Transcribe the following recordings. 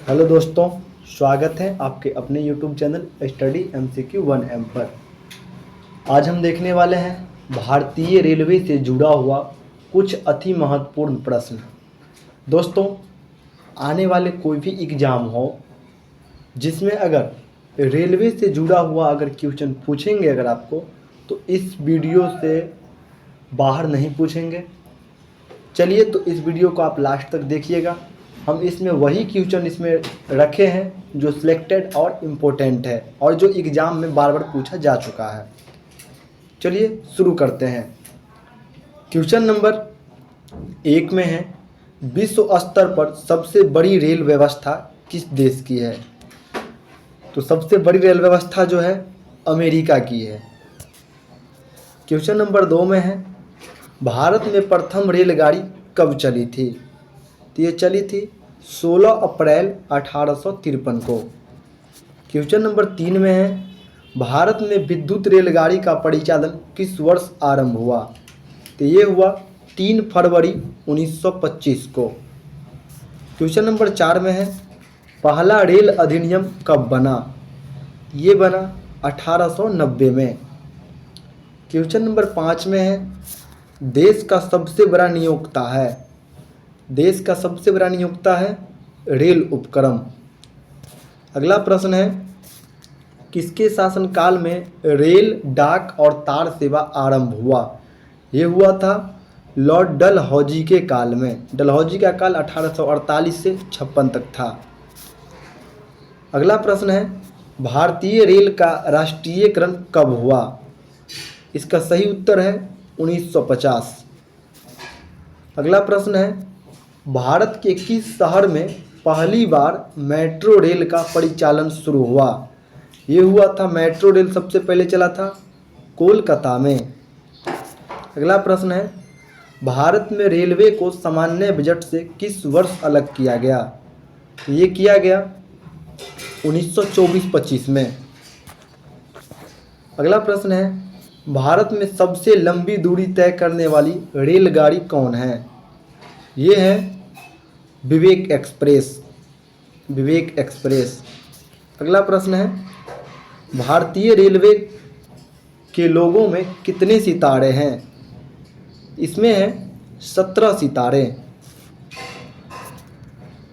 Hello दोस्तों, स्वागत है आपके अपने YouTube channel study MCQ 1M पर। आज हम देखने वाले हैं भारतीय रेलवे से जुड़ा हुआ कुछ अति महत्वपूर्ण प्रश्न। दोस्तों, आने वाले कोई भी एग्ज़ाम हो जिसमें अगर रेलवे से जुड़ा हुआ अगर क्वेश्चन पूछेंगे अगर आपको, तो इस वीडियो से बाहर नहीं पूछेंगे। चलिए, तो इस वीडियो को आप लास्ट तक देखिएगा। हम इसमें वही क्वेश्चन इसमें रखे हैं जो सिलेक्टेड और इम्पोर्टेंट है और जो एग्ज़ाम में बार बार पूछा जा चुका है। चलिए शुरू करते हैं। क्वेश्चन नंबर 1 में है, विश्व स्तर पर सबसे बड़ी रेल व्यवस्था किस देश की है? तो सबसे बड़ी रेल व्यवस्था जो है अमेरिका की है। क्वेश्चन नंबर 2 में है, भारत में प्रथम रेलगाड़ी कब चली थी? तो ये चली थी 16 अप्रैल 1853 को। क्वेश्चन नंबर 3 में है, भारत में विद्युत रेलगाड़ी का परिचालन किस वर्ष आरंभ हुआ? तो ये हुआ 3 फरवरी 1925 को। क्वेश्चन नंबर 4 में है, पहला रेल अधिनियम कब बना? ये बना 1890 में। क्वेश्चन नंबर 5 में है, देश का सबसे बड़ा नियोक्ता है। देश का सबसे बड़ा नियोक्ता है रेल उपक्रम। अगला प्रश्न है, किसके शासनकाल में रेल, डाक और तार सेवा आरंभ हुआ? ये हुआ था लॉर्ड डलहौजी के काल में। डलहौजी का काल 1848 से 56 तक था। अगला प्रश्न है, भारतीय रेल का राष्ट्रीयकरण कब हुआ? इसका सही उत्तर है 1950। अगला प्रश्न है, भारत के किस शहर में पहली बार मेट्रो रेल का परिचालन शुरू हुआ? ये हुआ था, मेट्रो रेल सबसे पहले चला था कोलकाता में। अगला प्रश्न है, भारत में रेलवे को सामान्य बजट से किस वर्ष अलग किया गया? तो ये किया गया 1924-25 में। अगला प्रश्न है, भारत में सबसे लंबी दूरी तय करने वाली रेलगाड़ी कौन है? ये है विवेक एक्सप्रेस। विवेक एक्सप्रेस। अगला प्रश्न है, भारतीय रेलवे के लोगों में कितने सितारे हैं? इसमें है 17 सितारे।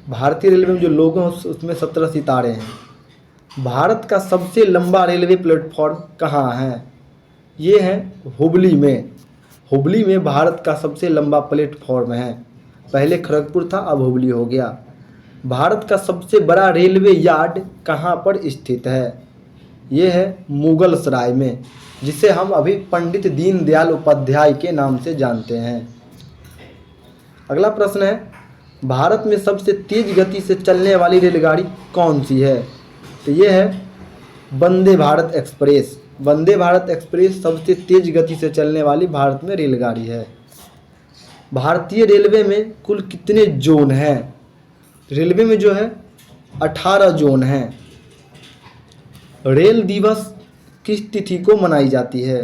भारतीय रेलवे में जो लोगो हैं उसमें 17 सितारे हैं। भारत का सबसे लंबा रेलवे प्लेटफॉर्म कहाँ है? ये है हुबली में। हुबली में भारत का सबसे लंबा प्लेटफॉर्म है। पहले खड़गपुर था, अब हुबली हो गया। भारत का सबसे बड़ा रेलवे यार्ड कहाँ पर स्थित है? ये है मुगल सराय में, जिसे हम अभी पंडित दीनदयाल उपाध्याय के नाम से जानते हैं। अगला प्रश्न है, भारत में सबसे तेज गति से चलने वाली रेलगाड़ी कौन सी है? तो ये है वंदे भारत एक्सप्रेस। वंदे भारत एक्सप्रेस सबसे तेज गति से चलने वाली भारत में रेलगाड़ी है। भारतीय रेलवे में कुल कितने जोन हैं? रेलवे में जो है 18 जोन हैं। रेल दिवस किस तिथि को मनाई जाती है?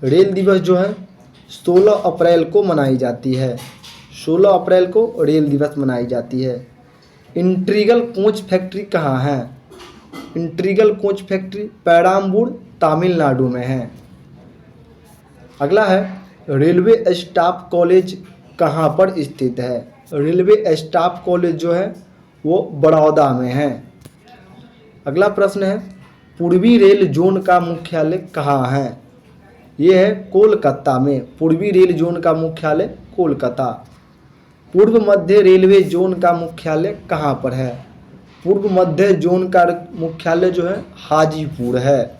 रेल दिवस जो है 16 अप्रैल को मनाई जाती है। 16 अप्रैल को रेल दिवस मनाई जाती है। इंटीग्रल कोच फैक्ट्री कहाँ है? Integral coach factory Perambur Tamil Nadu में है। अगला है, रेलवे स्टाफ कॉलेज कहाँ पर स्थित है? रेलवे स्टाफ कॉलेज जो है वो बड़ौदा में है। अगला प्रश्न है, पूर्वी रेल जोन का मुख्यालय कहाँ है? ये है कोलकाता में। पूर्वी रेल जोन का मुख्यालय कोलकाता। पूर्व मध्य रेलवे जोन का मुख्यालय कहाँ पर है? पूर्व मध्य जोन का मुख्यालय जो है हाजीपुर है।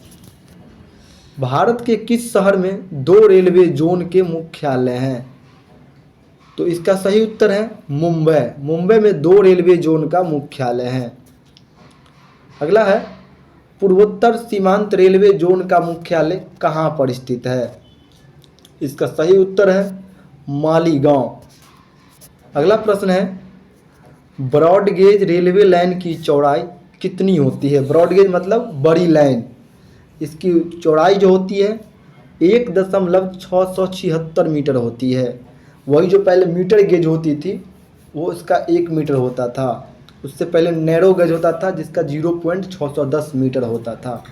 भारत के किस शहर में 2 रेलवे जोन के मुख्यालय हैं? तो इसका सही उत्तर है मुंबई। मुंबई में 2 रेलवे जोन का मुख्यालय है। अगला है, पूर्वोत्तर सीमांत रेलवे जोन का मुख्यालय कहाँ पर स्थित है? इसका सही उत्तर है मालीगांव। अगला प्रश्न है, ब्रॉड गेज रेलवे लाइन की चौड़ाई कितनी होती है? ब्रॉड गेज मतलब बड़ी लाइन। इसकी चौड़ाई जो होती है 1.676 मीटर होती है। वही जो पहले मीटर गेज होती थी वो इसका 1 मीटर होता था। उससे पहले नैरो गेज होता था जिसका 0.610 मीटर होता था।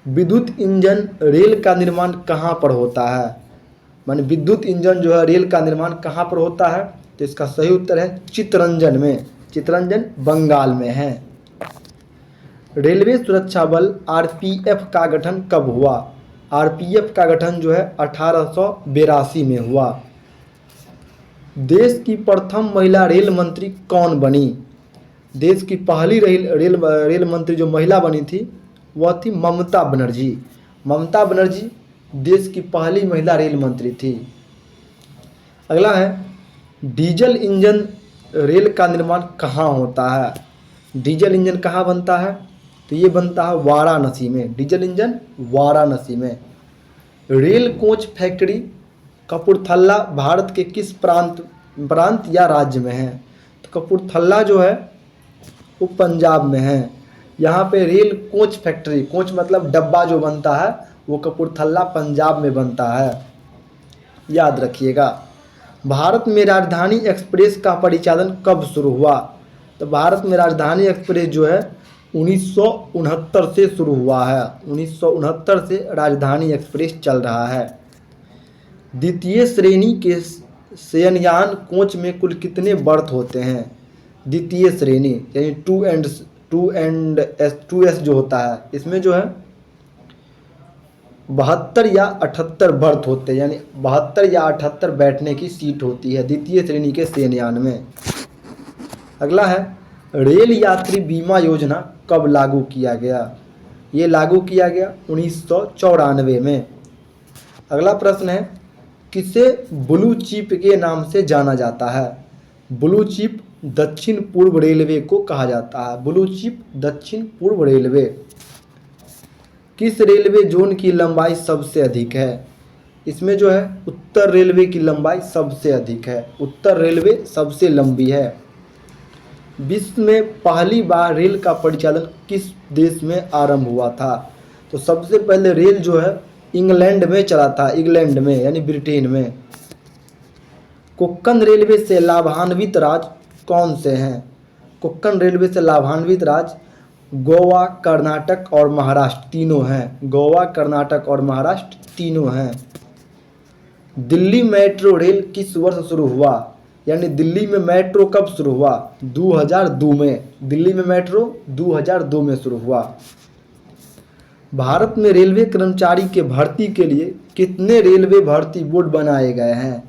विद्युत इंजन रेल का निर्माण कहाँ पर होता है? माने विद्युत इंजन जो है रेल का निर्माण कहाँ पर होता है? तो इसका सही उत्तर है चित्तरंजन में। चित्तरंजन बंगाल में है। रेलवे सुरक्षा बल आरपीएफ का गठन कब हुआ? आरपीएफ का गठन जो है 1882 में हुआ। देश की प्रथम महिला रेल मंत्री कौन बनी? देश की पहली रेल मंत्री जो महिला बनी थी वह थी ममता बनर्जी। ममता बनर्जी देश की पहली महिला रेल मंत्री थी। अगला है डीजल इंजन रेल का निर्माण कहाँ होता है? डीजल इंजन कहाँ बनता है? तो ये बनता है वाराणसी में। डीजल इंजन वाराणसी में। Rail coach factory Kapurthala Bharat के किस प्रांत या राज्य में है? तो कपूरथला जो है वो पंजाब में है। यहाँ पे रेल कोच फैक्ट्री, कोच मतलब डब्बा जो बनता है, वो कपूरथला पंजाब में बनता है, याद रखिएगा। भारत में राजधानी एक्सप्रेस का परिचालन कब शुरू हुआ? तो भारत में राजधानी एक्सप्रेस जो है 1969 से शुरू हुआ है। 1969 से राजधानी एक्सप्रेस चल रहा है। द्वितीय श्रेणी के शयनयान कोच में कुल कितने बर्थ होते हैं? द्वितीय श्रेणी यानी टू एस जो होता है, इसमें जो है 72 या 78 बर्थ होते हैं, यानी 72 या 78 बैठने की सीट होती है द्वितीय श्रेणी के शयनयान में। अगला है रेल यात्री बीमा योजना कब लागू किया गया? ये लागू किया गया 1994 में। अगला प्रश्न है किसे ब्लू चिप के नाम से जाना जाता है? ब्लू चिप दक्षिण पूर्व रेलवे को कहा जाता है। ब्लू चिप दक्षिण पूर्व रेलवे। किस रेलवे जोन की लंबाई सबसे अधिक है? इसमें जो है उत्तर रेलवे की लंबाई सबसे अधिक है। उत्तर रेलवे सबसे लंबी है। विश्व में पहली बार रेल का परिचालन किस देश में आरंभ हुआ था? तो सबसे पहले रेल जो है इंग्लैंड में चला था, इंग्लैंड में यानी ब्रिटेन में। कोंकण रेलवे से लाभान्वित राज्य कौन से हैं? कोंकण रेलवे से लाभान्वित राज्य गोवा, कर्नाटक और महाराष्ट्र तीनों हैं। गोवा, कर्नाटक और महाराष्ट्र तीनों हैं। दिल्ली मेट्रो रेल किस वर्ष शुरू हुआ? यानी दिल्ली में मेट्रो कब शुरू हुआ? 2002 में। दिल्ली में मेट्रो 2002 में शुरू हुआ। भारत में रेलवे कर्मचारी के भर्ती के लिए कितने रेलवे भर्ती बोर्ड बनाए गए हैं?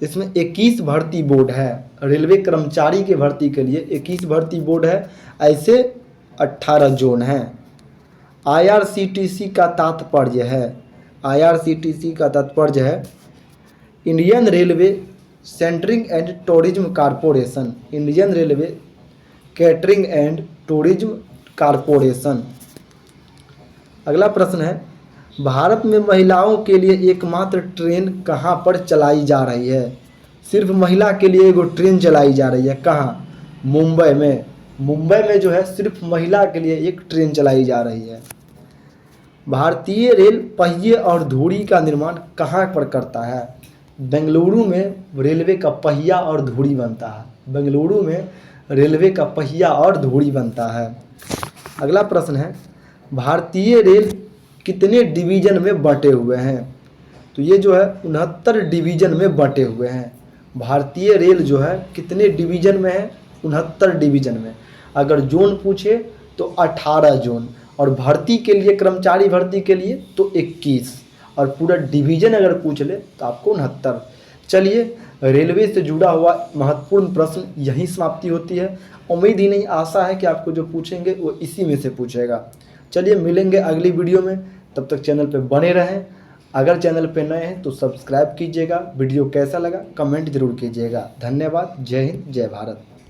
इसमें 21 भर्ती बोर्ड है। रेलवे कर्मचारी के भर्ती के लिए 21 भर्ती बोर्ड है। ऐसे 18 जोन हैं। आईआरसीटीसी का तात्पर्य है, आईआरसीटीसी का तात्पर्य है Indian railway centering and tourism corporation. Indian railway catering and tourism corporation. अगला प्रश्न है भारत में महिलाओं के लिए एकमात्र ट्रेन कहाँ पर चलाई जा रही है? सिर्फ महिला के लिए एगो ट्रेन चलाई जा रही है। कहाँ? मुंबई में। मुंबई में जो है सिर्फ महिला के लिए एक ट्रेन चलाई जा रही है। भारतीय रेल पहिए और धुरी का निर्माण कहाँ पर करता है? बेंगलुरु में रेलवे का पहिया और धुरी बनता है। बेंगलुरु में रेलवे का पहिया और धुरी बनता है। अगला प्रश्न है भारतीय रेल कितने डिवीज़न में बंटे हुए हैं? तो ये जो है 69 डिवीज़न में बंटे हुए हैं। भारतीय रेल जो है कितने डिवीज़न में है? 69 डिवीज़न में। अगर जोन पूछे तो 18 जोन, और भर्ती के लिए, कर्मचारी भर्ती के लिए तो 21, और पूरा डिवीज़न अगर पूछ ले तो आपको 69। चलिए, रेलवे से जुड़ा हुआ महत्वपूर्ण प्रश्न यहीं समाप्ति होती है। उम्मीद ही नहीं, आशा है कि आपको जो पूछेंगे वो इसी में से पूछेगा। चलिए, मिलेंगे अगली वीडियो में। तब तक चैनल पे बने रहें। अगर चैनल पे नए हैं तो सब्सक्राइब कीजिएगा। वीडियो कैसा लगा कमेंट जरूर कीजिएगा। धन्यवाद। जय हिंद, जय भारत।